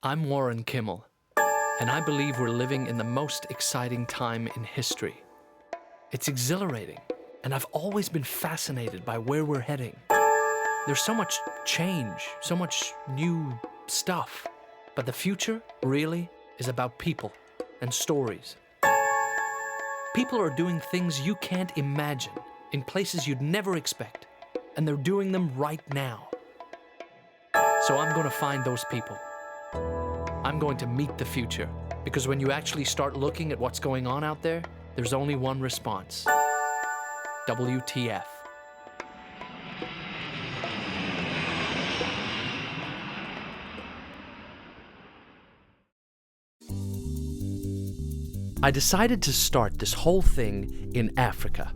I'm Warren Kimmel, and I believe we're living in the most exciting time in history. It's exhilarating, and I've always been fascinated by where we're heading. There's so much change, so much new stuff, but the future, really, is about people and stories. People are doing things you can't imagine in places you'd never expect, and they're doing them right now. So I'm going to find those people. I'm going to meet the future, because when you actually start looking at what's going on out there, there's only one response. WTF. I decided to start this whole thing in Africa.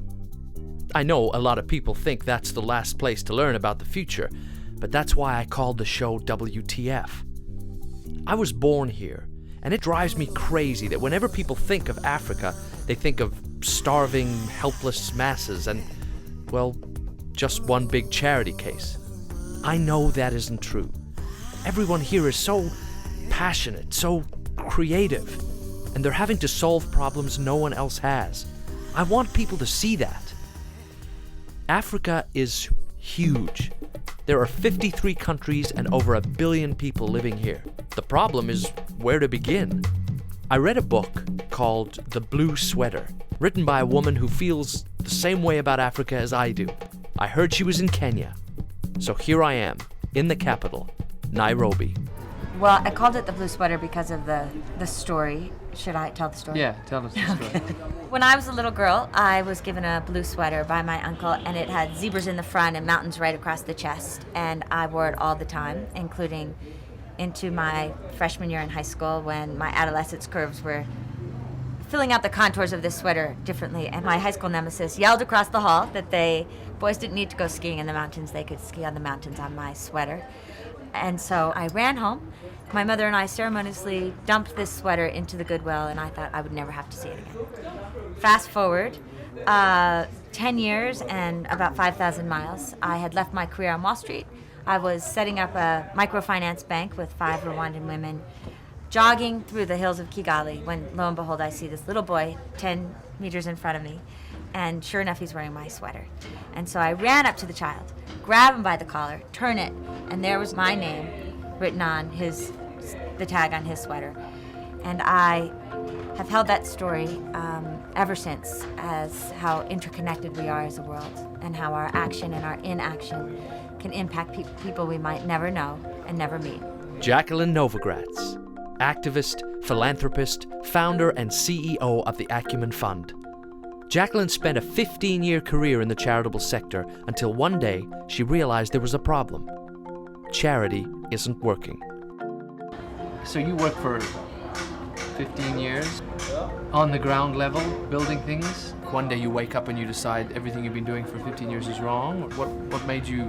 I know a lot of people think that's the last place to learn about the future, but that's why I called the show WTF. I was born here, and it drives me crazy that whenever people think of Africa, they think of starving, helpless masses and, well, just one big charity case. I know that isn't true. Everyone here is so passionate, so creative, and they're having to solve problems no one else has. I want people to see that. Africa is huge. There are 53 countries and over 1 billion people living here. The problem is where to begin. I read a book called The Blue Sweater, written by a woman who feels the same way about Africa as I do. I heard she was in Kenya. So here I am, in the capital, Nairobi. Well, I called it The Blue Sweater because of the story. Should I tell the story? Yeah, tell us the story. When I was a little girl, I was given a blue sweater by my uncle, and it had zebras in the front and mountains right across the chest. And I wore it all the time, including into my freshman year in high school when my adolescence curves were filling out the contours of this sweater differently. And my high school nemesis yelled across the hall that boys didn't need to go skiing in the mountains. They could ski on the mountains on my sweater. And so I ran home. My mother and I ceremoniously dumped this sweater into the Goodwill, and I thought I would never have to see it again. Fast forward 10 years and about 5,000 miles. I had left my career on Wall Street. I was setting up a microfinance bank with 5 Rwandan women, jogging through the hills of Kigali, when lo and behold I see this little boy 10 meters in front of me, and sure enough he's wearing my sweater. And so I ran up to the child, grab him by the collar, turn it, and there was my name written on the tag on his sweater. And I have held that story ever since as how interconnected we are as a world, and how our action and our inaction can impact people we might never know and never meet. Jacqueline Novogratz, activist, philanthropist, founder and CEO of the Acumen Fund. Jacqueline spent a 15-year career in the charitable sector until one day she realized there was a problem. Charity isn't working. So you work for 15 years on the ground level, building things. One day you wake up and you decide everything you've been doing for 15 years is wrong. What made you?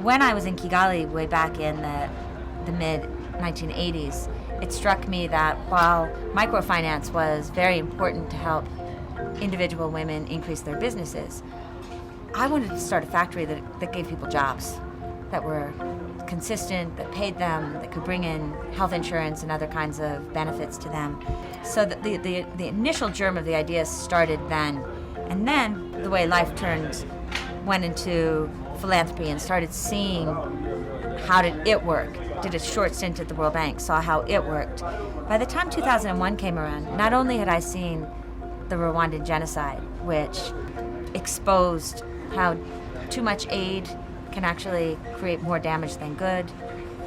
When I was in Kigali way back in the mid-1980s, it struck me that while microfinance was very important to help individual women increase their businesses, I wanted to start a factory that gave people jobs, that were consistent, that paid them, that could bring in health insurance and other kinds of benefits to them. So the initial germ of the idea started then. And then the way life went into philanthropy and started seeing how did it work. Did a short stint at the World Bank, saw how it worked. By the time 2001 came around, not only had I seen the Rwandan genocide, which exposed how too much aid can actually create more damage than good,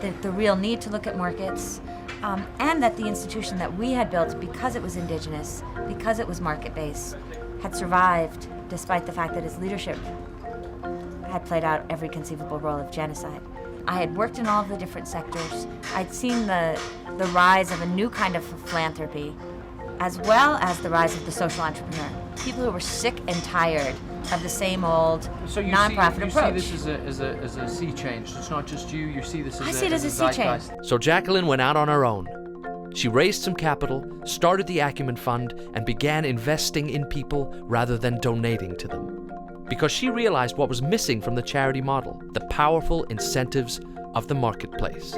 the real need to look at markets, and that the institution that we had built, because it was indigenous, because it was market-based, had survived despite the fact that its leadership had played out every conceivable role of genocide. I had worked in all of the different sectors. I'd seen the rise of a new kind of philanthropy, as well as the rise of the social entrepreneur. People who were sick and tired of the same old nonprofit approach. You see this as a sea change. It's not just you. You see this as I see it as a sea change. So Jacqueline went out on her own. She raised some capital, started the Acumen Fund, and began investing in people rather than donating to them. Because she realized what was missing from the charity model, the powerful incentives of the marketplace.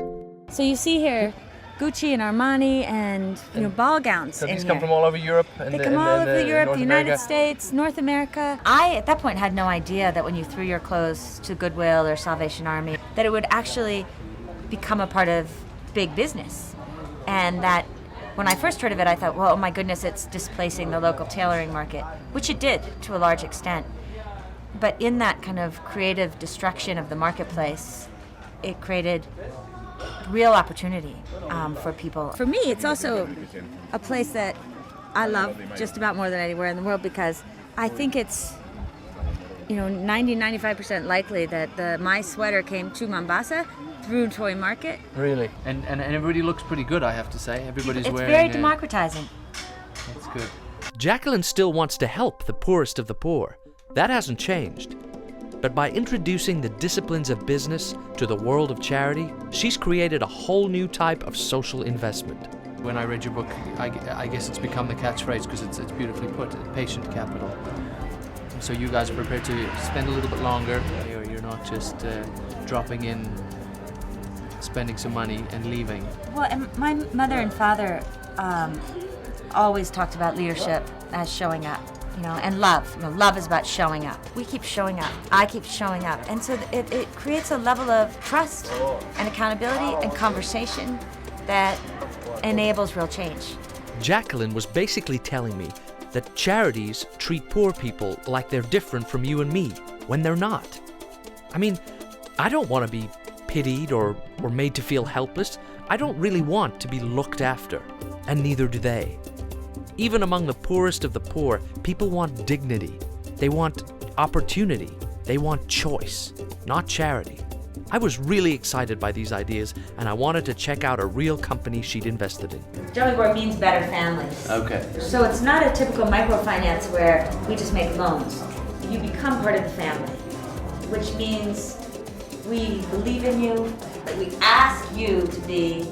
So you see here Gucci and Armani and ball gowns. So in these here. come from all over Europe and They come all over Europe, North the United America? States, North America. I, at that point, had no idea that when you threw your clothes to Goodwill or Salvation Army, that it would actually become a part of big business. And that when I first heard of it, I thought, well, oh my goodness, it's displacing the local tailoring market, which it did to a large extent. But in that kind of creative destruction of the marketplace, it created real opportunity for people. For me, it's also a place that I love just about more than anywhere in the world, because I think it's 90-95% likely that my sweater came to Mombasa through Toy Market. Really? And everybody looks pretty good, I have to say. Everybody's It's wearing... very democratizing. That's good. Jacqueline still wants to help the poorest of the poor. That hasn't changed. But by introducing the disciplines of business to the world of charity, she's created a whole new type of social investment. When I read your book, I guess it's become the catchphrase because it's beautifully put, patient capital. So you guys are prepared to spend a little bit longer. You're not just dropping in, spending some money and leaving. Well, and my mother and father always talked about leadership as showing up. And love. Love is about showing up. We keep showing up. I keep showing up. And so it creates a level of trust and accountability and conversation that enables real change. Jacqueline was basically telling me that charities treat poor people like they're different from you and me, when they're not. I mean, I don't want to be pitied or made to feel helpless. I don't really want to be looked after, and neither do they. Even among the poorest of the poor, people want dignity. They want opportunity. They want choice, not charity. I was really excited by these ideas, and I wanted to check out a real company she'd invested in. Jelly Board means better families. Okay. So it's not a typical microfinance where we just make loans. You become part of the family, which means we believe in you, but we ask you to be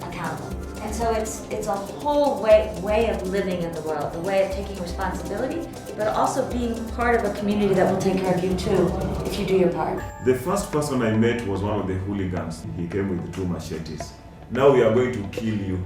accountable. And so it's a whole way of living in the world, a way of taking responsibility, but also being part of a community that will take care of you too, if you do your part. The first person I met was one of the hooligans. He came with 2 machetes. Now we are going to kill you.